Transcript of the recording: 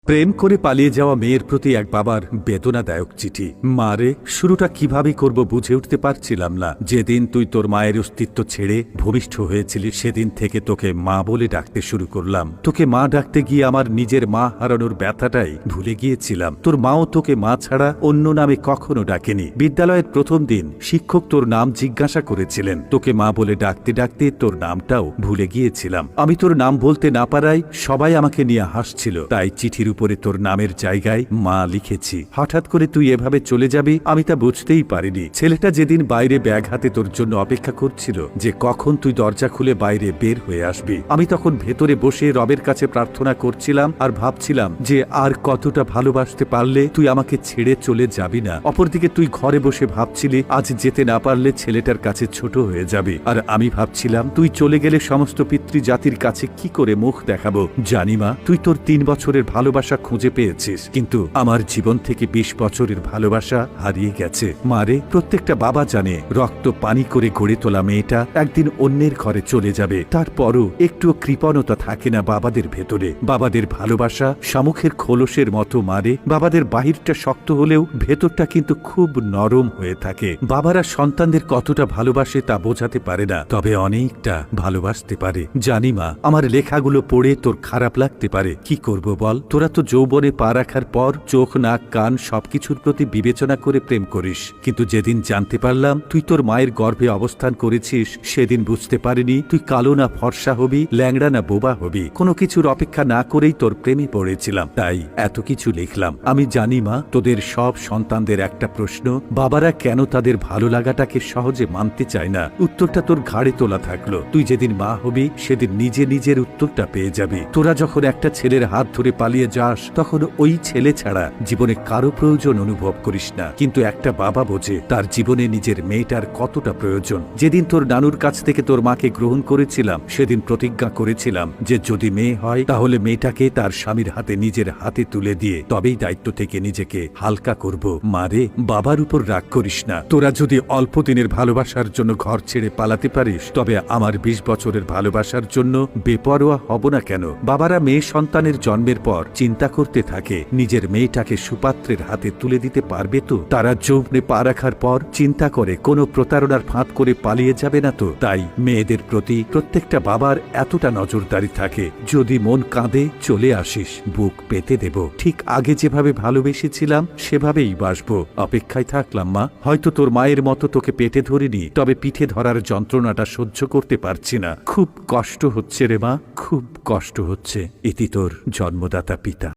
প্রেম করে পালিয়ে যাওয়া মেয়ের প্রতি এক বাবার বেদনাদায়ক চিঠি। মারে, শুরুটা কিভাবে করব বুঝে উঠতে পারছিলাম না। যেদিন তুই তোর মায়ের অস্তিত্ব ছেড়ে ভূমিষ্ঠ হয়েছিলি সেদিন থেকে তোকে মা বলে ডাকতে শুরু করলাম। তোকে মা ডাকতে গিয়ে আমার নিজের মা হারানোর ব্যথাটাই ভুলে গিয়েছিলাম। তোর মাও তোকে মা ছাড়া অন্য নামে কখনো ডাকেনি। বিদ্যালয়ের প্রথম দিন শিক্ষক তোর নাম জিজ্ঞাসা করেছিলেন। তোকে মা বলে ডাকতে ডাকতে তোর নামটাও ভুলে গিয়েছিলাম। আমি তোর নাম বলতে না পারায় সবাই আমাকে নিয়ে হাসছিল। তাই চিঠির উপরে তোর নামের জায়গায় মা লিখেছি। হঠাৎ করে তুই এভাবে চলে যাবি আমি তা বুঝতেই পারিনি। ছেলেটা যেদিন বাইরে ব্যাগ হাতে তোর জন্য অপেক্ষা করছিল যে কখন তুই দরজা খুলে বাইরে বের হয়ে আসবি, আমি তখন ভেতরে বসে রবের কাছে প্রার্থনা করছিলাম আর ভাবছিলাম যে আর কতটা ভালোবাসতে পারলে তুই আমাকে ছেড়ে চলে যাবি না। অপরদিকে তুই ঘরে বসে ভাবছিলি আজ যেতে না পারলে ছেলেটার কাছে ছোট হয়ে যাবে, আর আমি ভাবছিলাম তুই চলে গেলে সমস্ত পিতৃজাতির কাছে কি করে মুখ দেখাবো। জানি মা, তুই তোর 3 বছরের ভালোবাসা খুঁজে পেয়েছিস, কিন্তু আমার জীবন থেকে 20 বছরের ভালোবাসা হারিয়ে গেছে। মারে, প্রত্যেকটা বাবা জানে রক্ত পানি করে গড়ে তোলা মেয়েটা একদিন অন্যের ঘরে চলে যাবে। তারপরও একটুও কৃপণতা থাকে না বাবাদের ভেতরে। বাবাদের ভালোবাসা শামুকের খোলসের মতো। মারে, বাবাদের বাহিরটা শক্ত হলেও ভেতরটা কিন্তু খুব নরম হয়ে থাকে। বাবারা সন্তানদের কতটা ভালোবাসে তা বোঝাতে পারে না, তবে অনেকটা ভালোবাসতে পারে। জানি মা, আমার লেখাগুলো পড়ে তোর খারাপ লাগতে পারে। কি করব বল? তোরা তো যৌবনে পা রাখার পর চোখ নাক কান সবকিছুর প্রতি বিবেচনা করে প্রেম করিস, কিন্তু যেদিন জানতে পারলাম তুই তোর মায়ের গর্ভে অবস্থান করেছিস সেদিন বুঝতে পারিনি তুই কালো না ফর্সা হবি, ল্যাংড়া না বোবা হবি। কোনো কিছুর অপেক্ষা না করেই তোর প্রেমে পড়েছিলাম, তাই এত কিছু লিখলাম। আমি জানি মা, তোদের সব সন্তানদের একটা প্রশ্ন, বাবারা কেন তাদের ভালো লাগাটাকে সহজে মানতে চায় না। উত্তরটা তোর ঘাড়ে তোলা থাকলো। তুই যেদিন মা হবি সেদিন নিজে নিজের উত্তরটা পেয়ে যাবি। তোরা যখন একটা ছেলের হাত ধরে পালিয়ে যাস তখন ওই ছেলে ছাড়া জীবনে কারো প্রয়োজন অনুভব করিস না, কিন্তু একটা বাবা বোঝে তার জীবনে নিজের মেয়েটার কতটা প্রয়োজন। যেদিন তোর নানুর কাছ থেকে তোর মাকে গ্রহণ করেছিলাম সেদিন প্রতিজ্ঞা করেছিলাম যে যদি মেয়ে হয় তাহলে মেয়েটাকে তার স্বামীর হাতে নিজের হাতে তুলে দিয়ে তবেই দায়িত্ব থেকে নিজেকে হালকা করব। মারে, বাবার উপর রাগ করিস না। তোরা যদি অল্প দিনের ভালোবাসার জন্য ঘর ছেড়ে পালাতে পারিস তবে আমার 20 বছরের ভালোবাসার জন্য বেপরোয়া হব না কেন? বাবারা মেয়ে সন্তানের জন্মের পর চিন্তা করতে থাকে নিজের মেয়েটাকে সুপাত্রের হাতে তুলে দিতে পারবে তো। তারা যৌবনে পা রাখার পর চিন্তা করে কোনো প্রতারণার ফাঁদ করে পালিয়ে যাবে না তো। তাই মেয়েদের প্রতি প্রত্যেকটা বাবার এতটা নজরদারি থাকে। যদি মন কাঁদে চলে আসিস, বুক পেতে দেব। ঠিক আগে যেভাবে ভালোবেসেছিলাম সেভাবেই বাসবো। অপেক্ষায় থাকলাম মা। হয়তো তোর মায়ের মতো তোকে পেটে ধরিনি, তবে পিঠে ধরার যন্ত্রণাটা সহ্য করতে পারছি না। খুব কষ্ট হচ্ছে রে মা, খুব কষ্ট হচ্ছে। ইতি তোর জন্মদাতা পিতা।